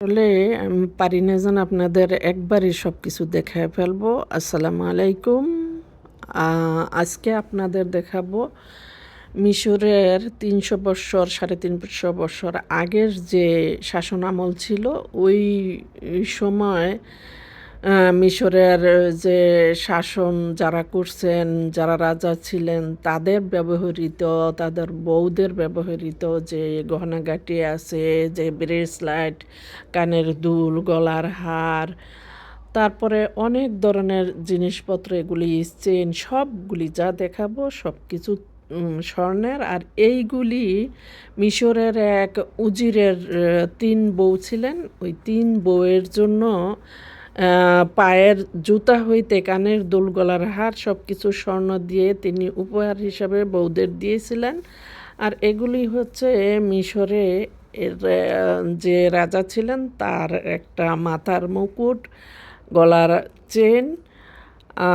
আসলে আমি পারি না যেন আপনাদের একবারই সবকিছু দেখায় ফেলবো। আসসালামু আলাইকুম। আজকে আপনাদের দেখাবো মিশরের ৩০০ বৎসর ৩৫০ বৎসর আগের যে শাসন আমল ছিল, ওই সময় মিশরের যে শাসন যারা করছেন, যারা রাজা ছিলেন তাদের ব্যবহৃত, তাদের বউদের ব্যবহৃত যে গহনাগাটি আছে, যে ব্রেসলেট, কানের দুল, গলার হার, তারপরে অনেক ধরনের জিনিসপত্র, এগুলি চেন, সবগুলি যা দেখাবো সবকিছু স্বর্ণের। আর এইগুলি মিশরের এক উজিরের ৩ বউ ছিলেন। ওই ৩ বউয়ের জন্য পায়ের জুতা হইতে কানের দুল, গলার হার সবকিছু স্বর্ণ দিয়ে তিনি উপহার হিসাবে বউদের দিয়েছিলেন। আর এগুলি হচ্ছে মিশরে এর যে রাজা ছিলেন তার একটা মাথার মুকুট, গলার চেন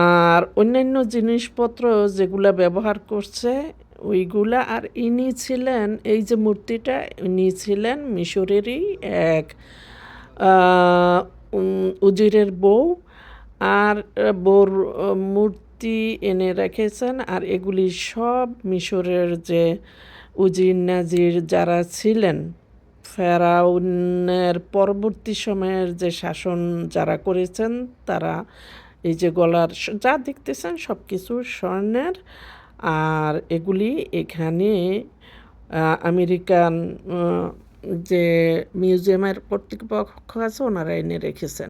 আর অন্যান্য জিনিসপত্র যেগুলা ব্যবহার করছে ওইগুলা। আর ইনি ছিলেন, এই যে মূর্তিটা, ইনি ছিলেন মিশরেরই এক উজিরের বউ। আর বউর মূর্তি এনে রেখেছেন। আর এগুলি সব মিশরের যে উজির নাজির যারা ছিলেন, ফেরাউনের পরবর্তী সময়ের যে শাসন যারা করেছেন, তারা এই যে গলার যা দেখতেছেন সব কিছু স্বর্ণের। আর এগুলি এখানে আমেরিকান যে মিউজিয়ামের কর্তৃপক্ষ আছে, ওনারা এনে রেখেছেন।